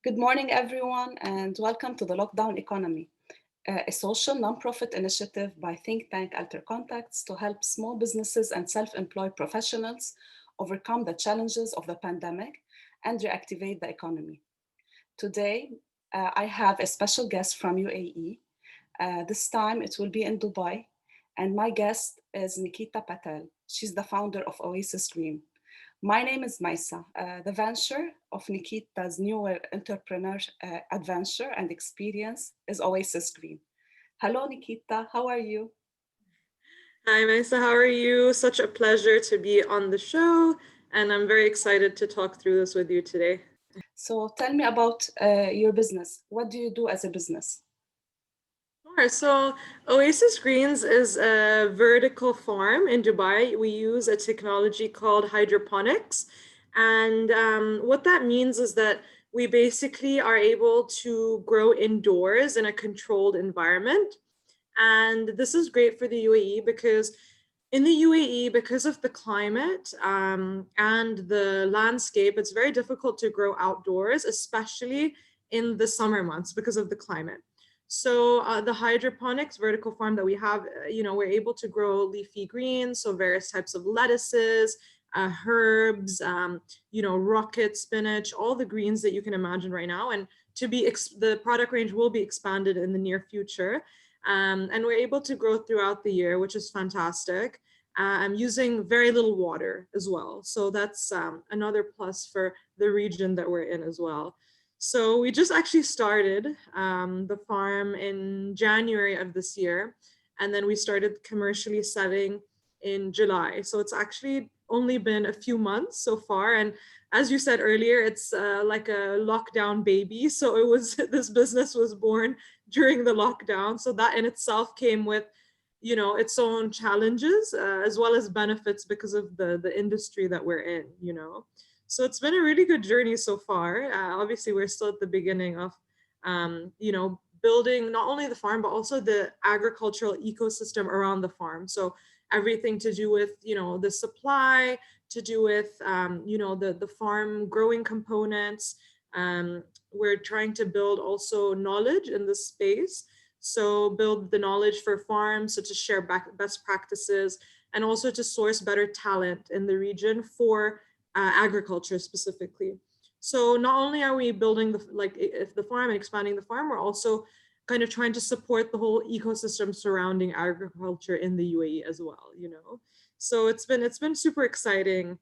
Good morning, everyone, and welcome to the Lockdown Economy, a social nonprofit initiative by think tank AlterContacts to help small businesses and self-employed professionals overcome the challenges of the pandemic and reactivate the economy. Today, I have a special guest from UAE. This time it will be in Dubai, and my guest is Nikita Patel. She's the founder of Oasis Green. My name is Maisa. The venture of Nikita's newer entrepreneur adventure and experience is Oasis Green. Hello, Nikita. How are you? Hi, Maisa. How are you? Such a pleasure to be on the show, and I'm very excited to talk through this with you today. So, tell me about your business. What do you do as a business? Sure. So, Oasis Greens is a vertical farm in Dubai. We use a technology called hydroponics. And what that means is that we basically are able to grow indoors in a controlled environment. And this is great for the UAE because in the UAE, because of the climate and the landscape, it's very difficult to grow outdoors, especially in the summer months because of the climate. So the hydroponics vertical farm that we have, we're able to grow leafy greens, so various types of lettuces, herbs, rocket spinach, all the greens that you can imagine right now. And the product range will be expanded in the near future. And we're able to grow throughout the year, which is fantastic. I'm using very little water as well. So that's another plus for the region that we're in as well. So we just actually started the farm in January of this year, and then we started commercially selling in July. So it's actually only been a few months so far. And as you said earlier, it's like a lockdown baby. So it was this business was born during the lockdown. So that in itself came with, its own challenges as well as benefits because of the industry that we're in. So it's been a really good journey so far. Obviously, we're still at the beginning of, building not only the farm but also the agricultural ecosystem around the farm. So everything to do with, the supply, to do with, the farm growing components. We're trying to build also knowledge in this space. So build the knowledge for farms, so to share best practices and also to source better talent in the region for agriculture specifically. So not only are we building if the farm and expanding the farm, we're also kind of trying to support the whole ecosystem surrounding agriculture in the UAE as well. So it's been super exciting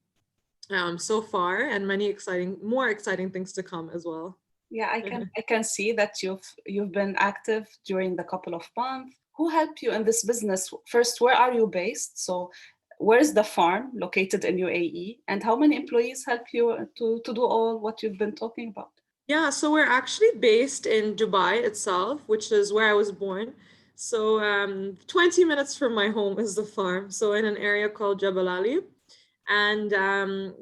so far, and many more exciting things to come as well. Yeah, I can see that you've been active during the couple of months. Who helped you in this business? First, where are you based? So, where is the farm located in UAE, and how many employees help you to do all what you've been talking about? Yeah, so we're actually based in Dubai itself, which is where I was born. So 20 minutes from my home is the farm. So in an area called Jabal Ali. And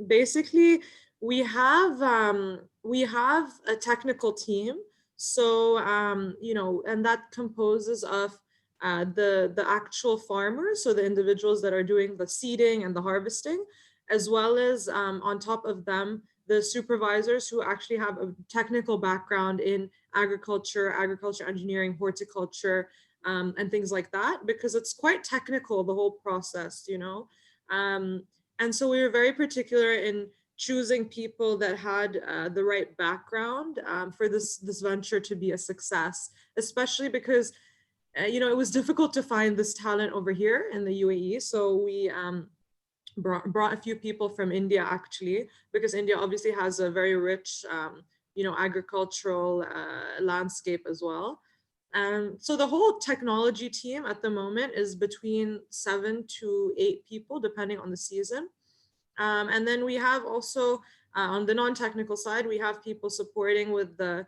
basically we have a technical team. So and that composes of the actual farmers, so the individuals that are doing the seeding and the harvesting, as well as on top of them the supervisors who actually have a technical background in agriculture engineering, horticulture, and things like that, because it's quite technical, the whole process. um, and so we were very particular in choosing people that had the right background for this venture to be a success, especially because it was difficult to find this talent over here in the UAE. So we brought a few people from India, actually, because India obviously has a very rich agricultural landscape as well. So the whole technology team at the moment is between 7 to 8 people, depending on the season. And then we have also on the non-technical side, we have people supporting with the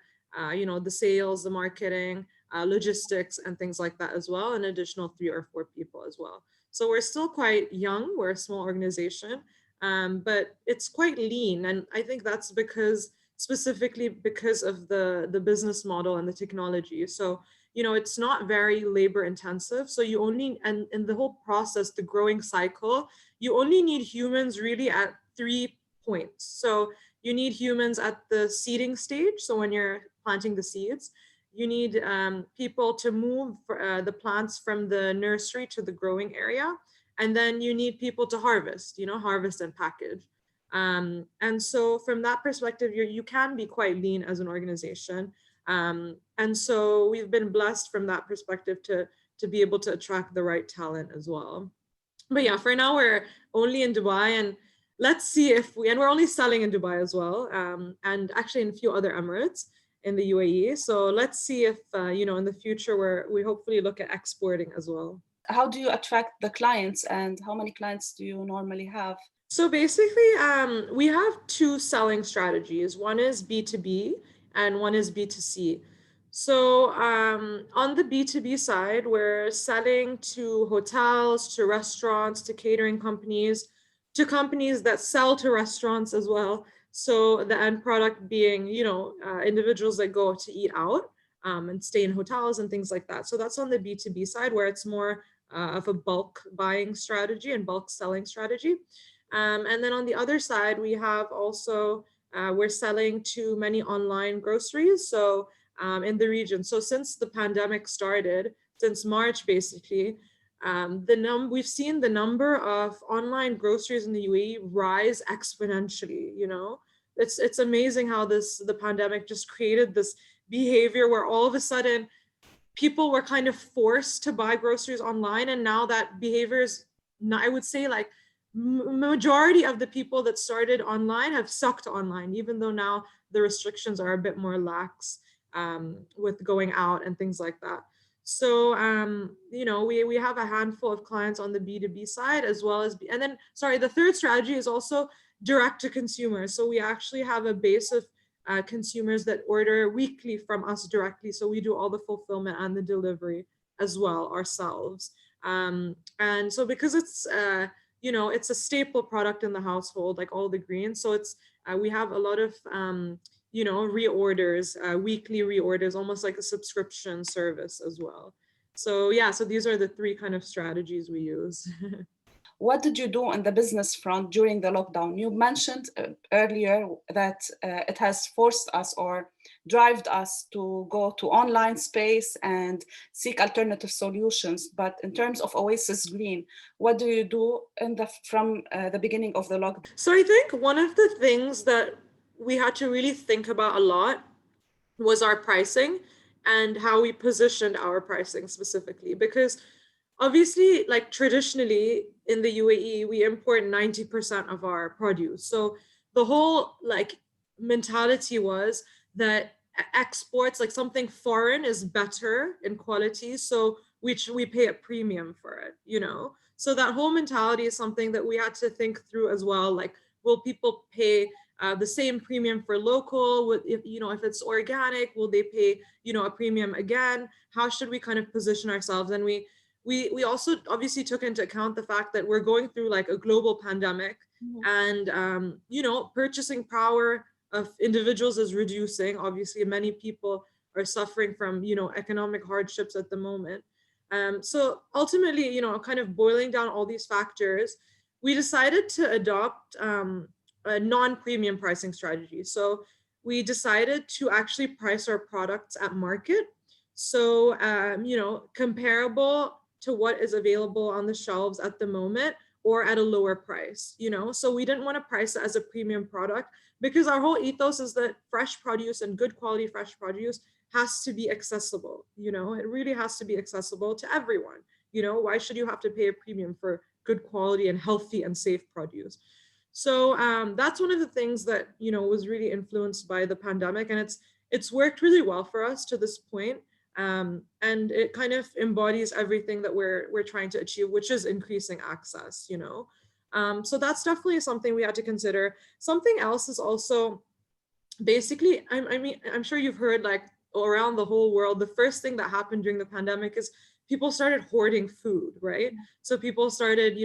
sales, the marketing, logistics, and things like that as well. An additional 3 or 4 people as well. So we're still quite young. We're a small organization, but it's quite lean, and I think that's specifically because of the business model and the technology. So it's not very labor intensive. So you only and in the whole process, the growing cycle, you only need humans really at 3 points. So you need humans at the seeding stage. So when you're planting the seeds, you need people to move the plants from the nursery to the growing area. And then you need people to harvest, harvest and package. And so from that perspective, you can be quite lean as an organization. And so we've been blessed from that perspective to be able to attract the right talent as well. But yeah, for now we're only in Dubai, and let's see if and we're only selling in Dubai as well, and actually in a few other Emirates in the UAE. So let's see if in the future we hopefully look at exporting as well. How do you attract the clients, and how many clients do you normally have? So basically, we have two selling strategies. One is B2B and one is B2C. So on the B2B side, we're selling to hotels, to restaurants, to catering companies, to companies that sell to restaurants as well. So the end product being, individuals that go to eat out and stay in hotels and things like that. So that's on the B2B side, where it's more of a bulk buying strategy and bulk selling strategy. And then on the other side, we have also, we're selling to many online groceries. So in the region. So since the pandemic started, since March, basically, we've seen the number of online groceries in the UAE rise exponentially. It's amazing how the pandemic just created this behavior where all of a sudden people were kind of forced to buy groceries online, and now that behavior is, I would say, like majority of the people that started online have sucked online, even though now the restrictions are a bit more lax with going out and things like that. So we have a handful of clients on the B2B side, as well as and then the third strategy is also direct to consumers. So we actually have a base of consumers that order weekly from us directly. So we do all the fulfillment and the delivery as well ourselves. And so because it's it's a staple product in the household, like all the greens. So it's we have a lot of reorders, weekly reorders, almost like a subscription service as well. So yeah, so these are the three kind of strategies we use. What did you do on the business front during the lockdown? You mentioned earlier that it has forced us or driven us to go to online space and seek alternative solutions. But in terms of Oasis Green, what do you do from the beginning of the lockdown? So I think one of the things that we had to really think about a lot was our pricing and how we positioned our pricing specifically, because obviously, like traditionally in the UAE, we import 90% of our produce. So the whole mentality was that exports, like something foreign, is better in quality. So we pay a premium for it. So that whole mentality is something that we had to think through as well. Like, will people pay the same premium for local? If it's organic, will they pay a premium again? How should we kind of position ourselves? And we also obviously took into account the fact that we're going through like a global pandemic, and purchasing power of individuals is reducing. Obviously, many people are suffering from economic hardships at the moment. So ultimately, kind of boiling down all these factors, we decided to adopt a non-premium pricing strategy. So we decided to actually price our products at market. So, comparable to what is available on the shelves at the moment, or at a lower price, So we didn't want to price it as a premium product, because our whole ethos is that fresh produce and good quality fresh produce has to be accessible. It really has to be accessible to everyone. Why should you have to pay a premium for good quality and healthy and safe produce? So that's one of the things that was really influenced by the pandemic, and it's worked really well for us to this point. And it kind of embodies everything that we're trying to achieve, which is increasing access. So that's definitely something we had to consider. Something else is also basically, I'm sure you've heard, like, around the whole world, the first thing that happened during the pandemic is people started hoarding food, right? So people started,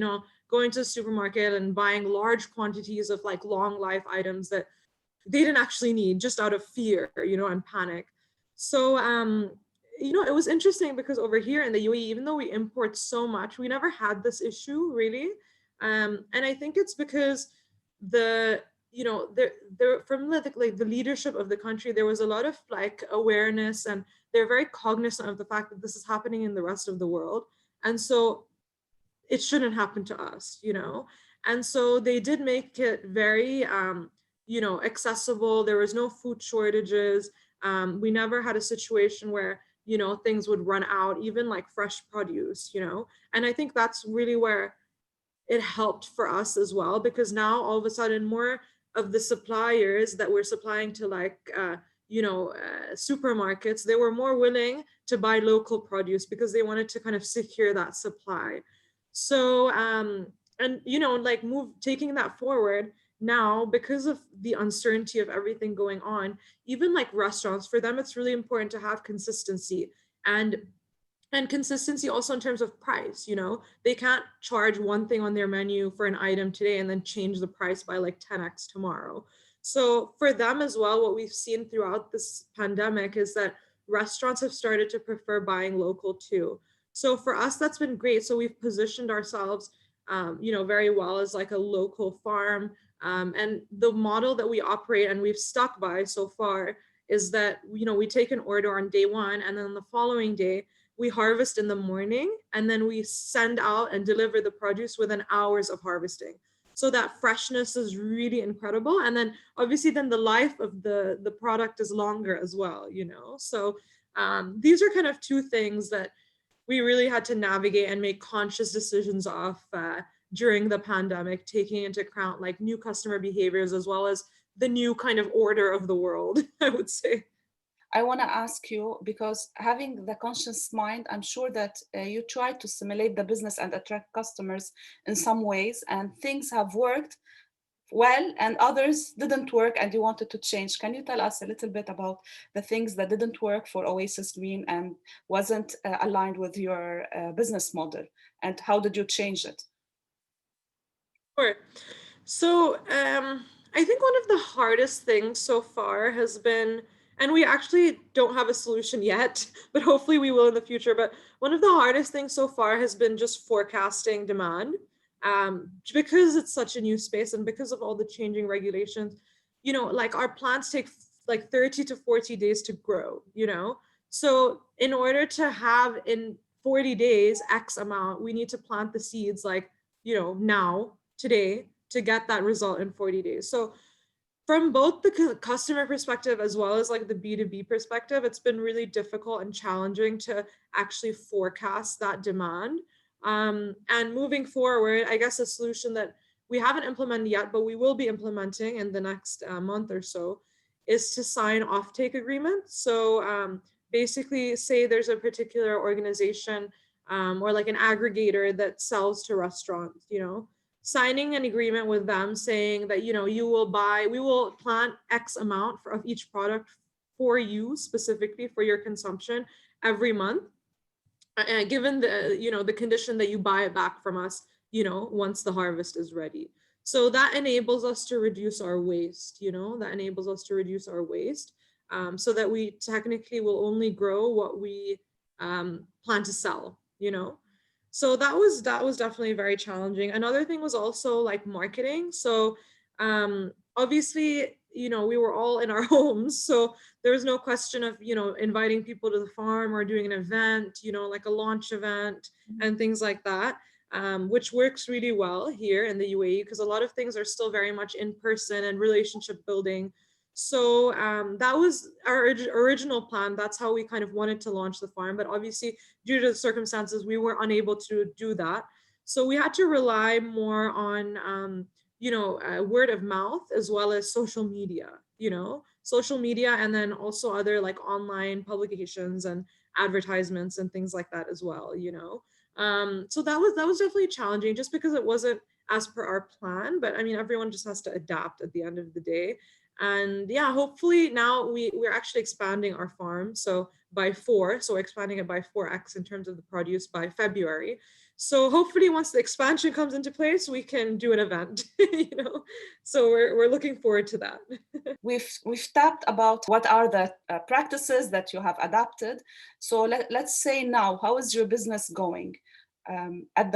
going to the supermarket and buying large quantities of like long life items that they didn't actually need, just out of fear, and panic. So it was interesting because over here in the UAE, even though we import so much, we never had this issue really. And I think it's because the there from like the leadership of the country, there was a lot of like awareness, and they're very cognizant of the fact that this is happening in the rest of the world, and so it shouldn't happen to us. And so they did make it very accessible. There was no food shortages. We never had a situation where things would run out, even like fresh produce. And I think that's really where it helped for us as well, because now all of a sudden more of the suppliers that were supplying to like supermarkets, they were more willing to buy local produce because they wanted to kind of secure that supply. So and like move taking that forward now, because of the uncertainty of everything going on, even like restaurants, for them it's really important to have consistency, and consistency also in terms of price. They can't charge one thing on their menu for an item today and then change the price by like 10x tomorrow. So for them as well, what we've seen throughout this pandemic is that restaurants have started to prefer buying local too. So for us, that's been great. So we've positioned ourselves very well as like a local farm. And the model that we operate and we've stuck by so far is that we take an order on day one, and then the following day we harvest in the morning, and then we send out and deliver the produce within hours of harvesting. So that freshness is really incredible. And then obviously then the life of the product is longer as well. So these are kind of two things that we really had to navigate and make conscious decisions of during the pandemic, taking into account like new customer behaviors as well as the new kind of order of the world, I would say. I want to ask you, because having the conscious mind, I'm sure that you try to simulate the business and attract customers in some ways, and things have worked well and others didn't work and you wanted to change. Can you tell us a little bit about the things that didn't work for Oasis Green and wasn't aligned with your business model, and how did you change it? Sure. So I think one of the hardest things so far has been, and we actually don't have a solution yet, but hopefully we will in the future. But one of the hardest things so far has been just forecasting demand, because it's such a new space and because of all the changing regulations. Like our plants take like 30 to 40 days to grow. So in order to have in 40 days X amount, we need to plant the seeds like, now, today, to get that result in 40 days. So from both the customer perspective as well as like the B2B perspective, it's been really difficult and challenging to actually forecast that demand. And moving forward, I guess a solution that we haven't implemented yet, but we will be implementing in the next month or so, is to sign offtake agreements. So basically, say there's a particular organization or like an aggregator that sells to restaurants. Signing an agreement with them saying that we will plant X amount of each product for you specifically for your consumption every month, given the condition that you buy it back from us once the harvest is ready. So that enables us to reduce our waste. So that we technically will only grow what we plan to sell. So that was definitely very challenging. Another thing was also like marketing. So obviously we were all in our homes, so there was no question of inviting people to the farm or doing an event, like a launch event and things like that, which works really well here in the UAE because a lot of things are still very much in person and relationship building. So that was our original plan. That's how we kind of wanted to launch the farm. But obviously, due to the circumstances, we were unable to do that. So we had to rely more on, word of mouth as well as social media, and then also other like online publications and advertisements and things like that as well. So that was definitely challenging just because it wasn't as per our plan. But I mean, everyone just has to adapt at the end of the day. And yeah, hopefully now we're actually expanding our farm. So we're expanding it by 4x in terms of the produce by February. So hopefully once the expansion comes into place, we can do an event, So we're looking forward to that. We've tapped about what are the practices that you have adapted. So let's say now, how is your business going at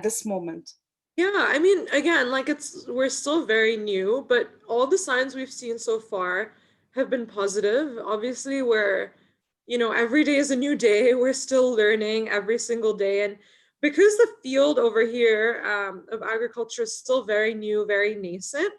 this moment? Yeah, I mean, again, like we're still very new, but all the signs we've seen so far have been positive. Obviously, every day is a new day. We're still learning every single day. And because the field over here of agriculture is still very new, very nascent,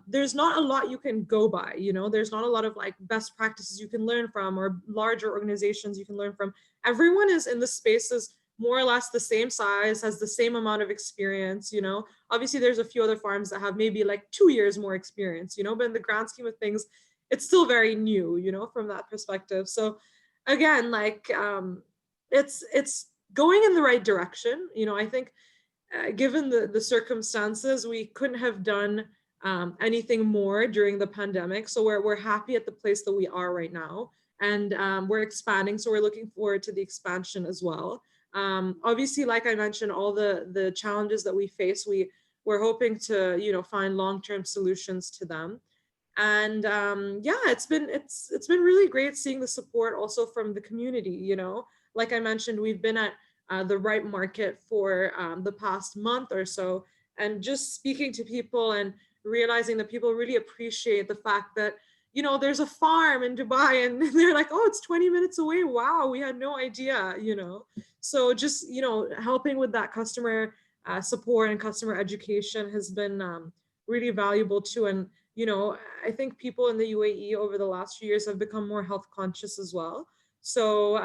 there's not a lot you can go by. There's not a lot of like best practices you can learn from or larger organizations you can learn from. Everyone is in the spaces more or less the same size, has the same amount of experience. Obviously, there's a few other farms that have maybe like 2 years more experience, but in the grand scheme of things, it's still very new, from that perspective. So again, like it's going in the right direction. I think given the circumstances, we couldn't have done anything more during the pandemic. So we're happy at the place that we are right now, and we're expanding. So we're looking forward to the expansion as well. Obviously, like I mentioned, all the challenges that we face, we're hoping to find long-term solutions to them. And yeah, it's been really great seeing the support also from the community. Like I mentioned, we've been at the right market for the past month or so, and just speaking to people and realizing that people really appreciate the fact that there's a farm in Dubai, and they're like, oh, it's 20 minutes away. Wow, we had no idea. So just helping with that customer support and customer education has been really valuable too. And I think people in the UAE over the last few years have become more health conscious as well. So,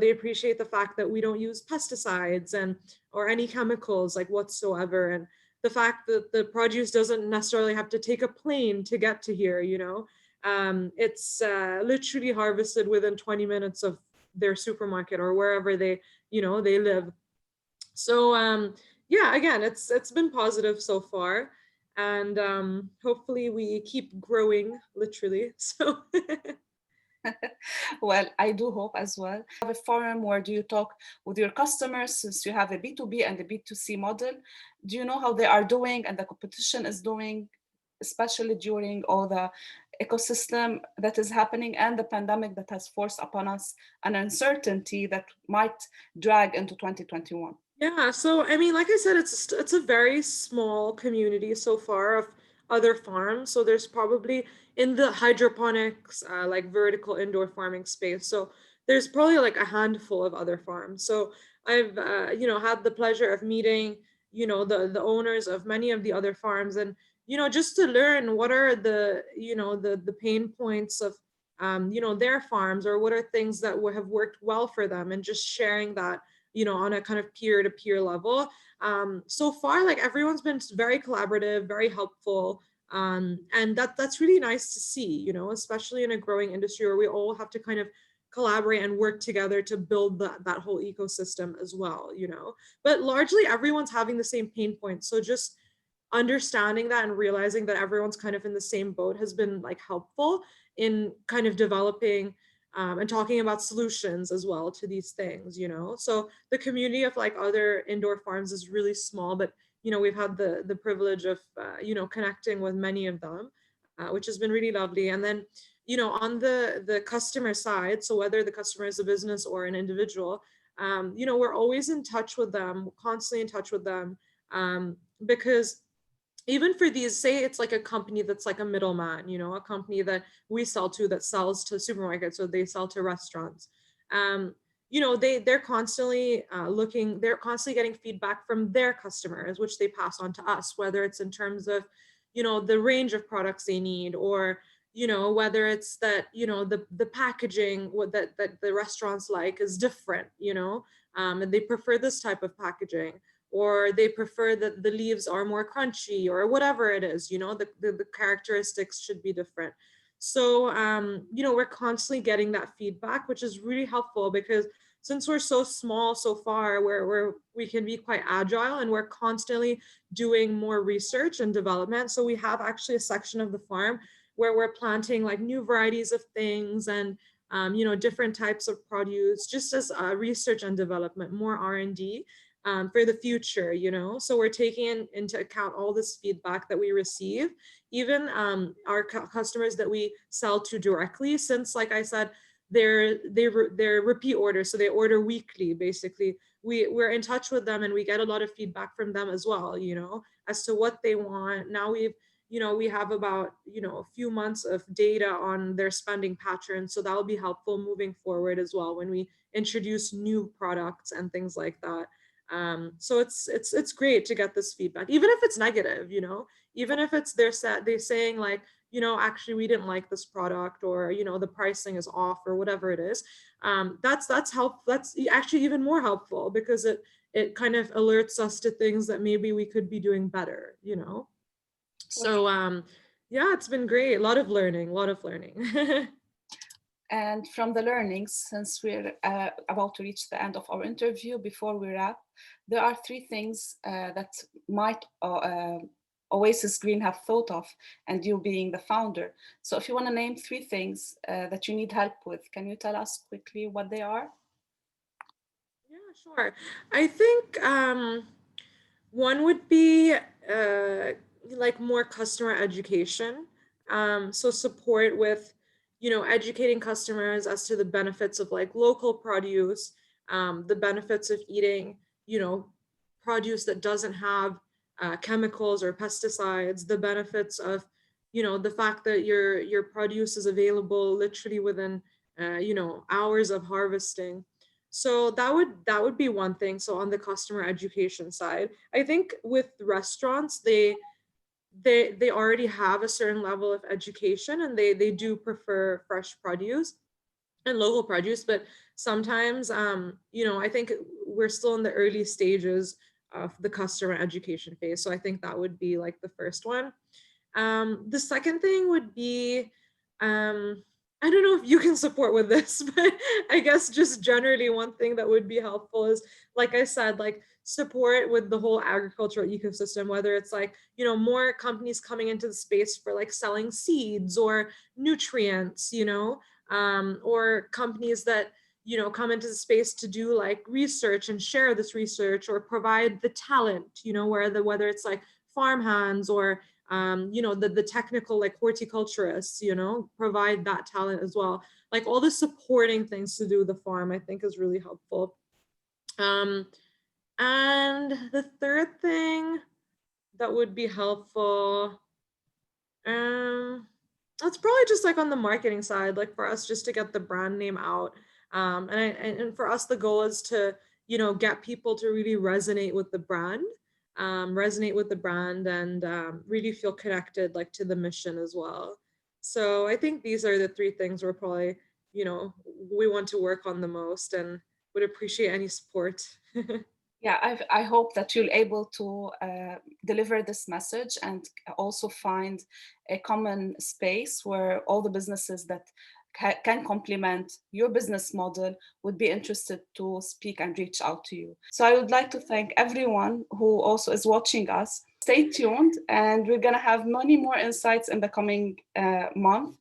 they appreciate the fact that we don't use pesticides and or any chemicals like whatsoever. And the fact that the produce doesn't necessarily have to take a plane to get to here. It's literally harvested within 20 minutes of their supermarket or wherever they live. So yeah, again, it's been positive so far, and hopefully we keep growing literally. So Well, I do hope as well. Have a forum where do you talk with your customers, since you have a B2B and a B2C model? Do you know how they are doing and the competition is doing, especially during all the ecosystem that is happening and the pandemic that has forced upon us an uncertainty that might drag into 2021? yeah, so I mean, like I said, it's a very small community so far of other farms. So there's probably in the hydroponics, like vertical indoor farming space. So there's probably like a handful of other farms. So I've had the pleasure of meeting the owners of many of the other farms, and just to learn what are the pain points of their farms, or what are things that would have worked well for them, and just sharing that on a kind of peer to peer level. So far, like everyone's been very collaborative, very helpful. And that's really nice to see, especially in a growing industry where we all have to kind of collaborate and work together to build that whole ecosystem as well. But largely everyone's having the same pain points. So just understanding that and realizing that everyone's kind of in the same boat has been like helpful in kind of developing and talking about solutions as well to these things. So the community of like other indoor farms is really small, but we've had the privilege of connecting with many of them, which has been really lovely. And then on the customer side, so whether the customer is a business or an individual, we're always in touch with them, constantly in touch with them, because even for these, say it's like a company that's like a middleman, a company that we sell to that sells to supermarkets, or they sell to restaurants. They're constantly they're constantly getting feedback from their customers, which they pass on to us, whether it's in terms of the range of products they need, or whether it's that the packaging that the restaurants like is different, and they prefer this type of packaging, or they prefer that the leaves are more crunchy, or whatever it is, the characteristics should be different. So we're constantly getting that feedback, which is really helpful, because since we're so small so far, we can be quite agile, and we're constantly doing more research and development. So we have actually a section of the farm where we're planting like new varieties of things, and different types of produce, just as research and development, more R&D for the future. So we're taking into account all this feedback that we receive, even our customers that we sell to directly, since, like I said, they're repeat orders, so they order weekly. Basically, we're in touch with them and we get a lot of feedback from them as well, as to what they want. Now we have about a few months of data on their spending patterns, so that will be helpful moving forward as well when we introduce new products and things like that. So it's great to get this feedback, even if it's negative, even if it's they're saying like, actually we didn't like this product, or the pricing is off, or whatever it is. That's actually even more helpful, because it kind of alerts us to things that maybe we could be doing better. So yeah, it's been great. A lot of learning. And from the learnings, since we're about to reach the end of our interview, before we wrap, there are three things that might Oasis Green have thought of, and you being the founder. So if you want to name three things that you need help with, can you tell us quickly what they are? Yeah, sure. I think one would be like more customer education. So support with, educating customers as to the benefits of like local produce, the benefits of eating, produce that doesn't have chemicals or pesticides, the benefits of, the fact that your produce is available literally within, hours of harvesting. So that would be one thing. So on the customer education side, I think with restaurants, they already have a certain level of education, and they do prefer fresh produce and local produce. But sometimes, I think we're still in the early stages of the customer education phase. So I think that would be like the first one. The second thing would be, I don't know if you can support with this, but I guess just generally one thing that would be helpful is, like I said, like support with the whole agricultural ecosystem, whether it's like, more companies coming into the space for like selling seeds or nutrients, or companies that, come into the space to do like research and share this research, or provide the talent, whether it's like farmhands, or the technical like horticulturists, provide that talent as well. Like all the supporting things to do with the farm, I think is really helpful. And the third thing that would be helpful, that's probably just like on the marketing side, like for us just to get the brand name out. And for us, the goal is to, get people to really resonate with the brand, and really feel connected like to the mission as well. So I think these are the three things we're probably, we want to work on the most, and would appreciate any support. Yeah, I hope that you'll able to deliver this message, and also find a common space where all the businesses that can complement your business model would be interested to speak and reach out to you. So I would like to thank everyone who also is watching us. Stay tuned, and we're going to have many more insights in the coming month.